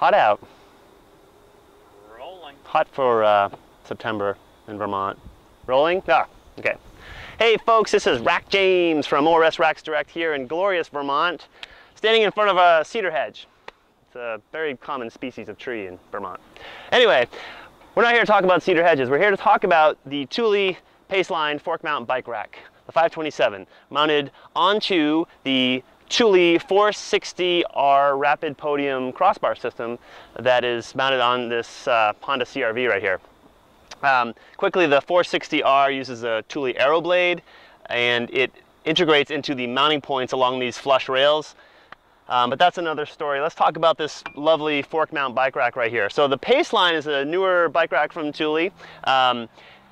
Hot out. Rolling. Hot for September in Vermont. Rolling? Ah, okay. Hey folks, this is Rack James from ORS Racks Direct here in glorious Vermont, standing in front of a cedar hedge. It's a very common species of tree in Vermont. Anyway, we're not here to talk about cedar hedges. We're here to talk about the Thule Paceline fork mount bike rack, the 527, mounted onto the Thule 460R rapid podium crossbar system that is mounted on this Honda CR-V right here. Quickly, the 460R uses a Thule aero blade, and it integrates into the mounting points along these flush rails. But that's another story. Let's talk about this lovely fork mount bike rack right here. So the Paceline is a newer bike rack from Thule, and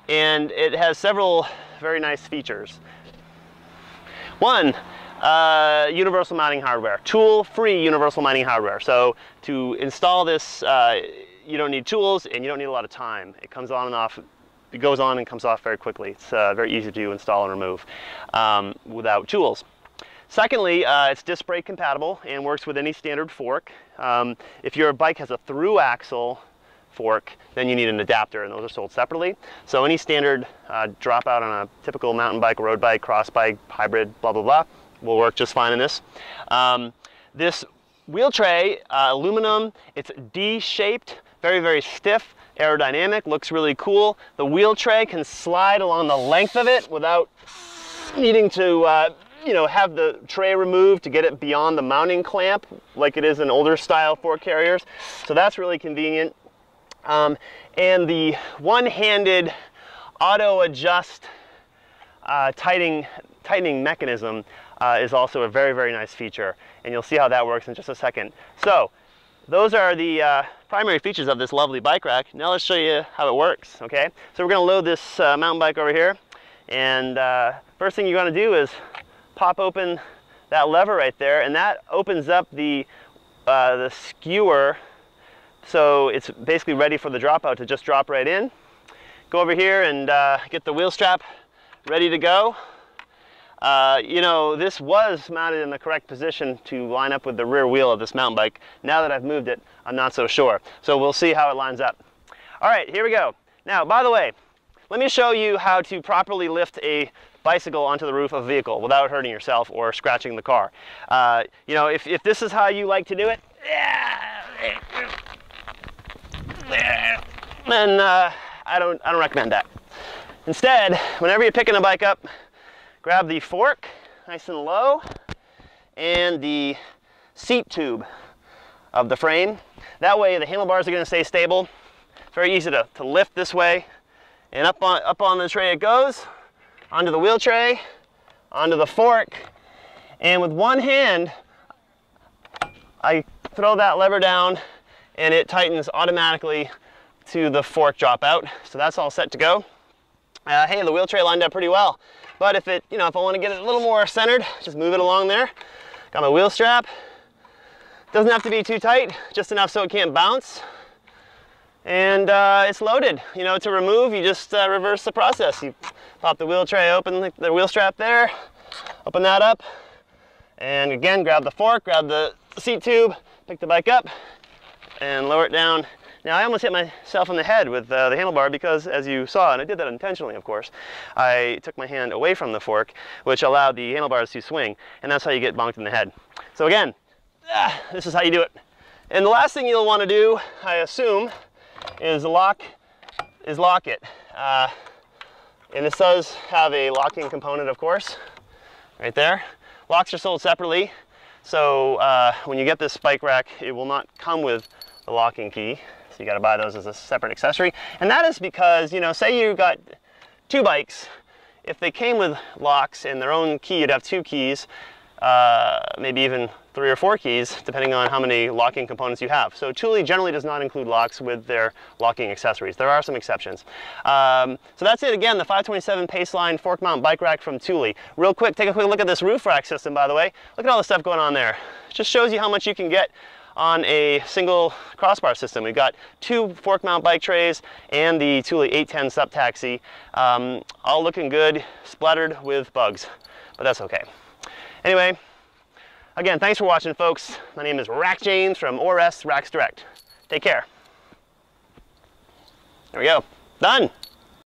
it has several very nice features. One, universal mounting hardware, tool-free universal mounting hardware. So to install this, you don't need tools and you don't need a lot of time. It comes on and off, it goes on and comes off very quickly. It's very easy to install and remove without tools. Secondly, it's disc brake compatible and works with any standard fork. If your bike has a through axle fork, then you need an adapter, and those are sold separately. So any standard dropout on a typical mountain bike, road bike, cross bike, hybrid, blah, blah, blah, will work just fine in this. This wheel tray, aluminum, it's D-shaped, very, very stiff, aerodynamic, looks really cool. The wheel tray can slide along the length of it without needing to you know, have the tray removed to get it beyond the mounting clamp like it is in older style fork carriers. So that's really convenient. And the one-handed auto adjust tightening mechanism is also a very, very nice feature, and you'll see how that works in just a second. So those are the primary features of this lovely bike rack. Now let's show you how it works, okay? So we're gonna load this mountain bike over here, and first thing you're gonna do is pop open that lever right there, and that opens up the skewer, so it's basically ready for the dropout to just drop right in. Go over here and get the wheel strap ready to go. You know, this was mounted in the correct position to line up with the rear wheel of this mountain bike. Now that I've moved it, I'm not so sure. So we'll see how it lines up. All right, here we go. Now, by the way, let me show you how to properly lift a bicycle onto the roof of a vehicle without hurting yourself or scratching the car. You know, if this is how you like to do it, then I don't recommend that. Instead, whenever you're picking a bike up, grab the fork nice and low and the seat tube of the frame. That way the handlebars are going to stay stable. It's very easy to lift this way, and up on the tray it goes, onto the wheel tray, onto the fork, and with one hand I throw that lever down and it tightens automatically to the fork dropout. So that's all set to go. Hey, the wheel tray lined up pretty well. But if it, you know, if I want to get it a little more centered, just move it along there. Got my wheel strap. Doesn't have to be too tight, just enough so it can't bounce. And it's loaded. You know, to remove, you just reverse the process. You pop the wheel tray open, the wheel strap there, open that up, and again, grab the fork, grab the seat tube, pick the bike up, and lower it down. Now, I almost hit myself in the head with the handlebar because, as you saw, and I did that intentionally, of course, I took my hand away from the fork, which allowed the handlebars to swing, and that's how you get bonked in the head. So again, this is how you do it. And the last thing you'll want to do, I assume, is lock it. And this does have a locking component, of course, right there. Locks are sold separately, so when you get this bike rack, it will not come with the locking key. So you got to buy those as a separate accessory. And that is because, you know, say you got two bikes, if they came with locks and their own key, you'd have two keys, maybe even 3 or 4 keys, depending on how many locking components you have. So Thule generally does not include locks with their locking accessories. There are some exceptions. So that's it. Again, the 527 Paceline fork mount bike rack from Thule. Real quick, take a quick look at this roof rack system, by the way. Look at all the stuff going on there. It just shows you how much you can get on a single crossbar system. We've got 2 fork mount bike trays and the Thule 810 sub taxi, all looking good, splattered with bugs, but that's okay. Anyway, Again, thanks for watching, folks. My name is Rack James from ORS Racks Direct. Take care. There we go. Done.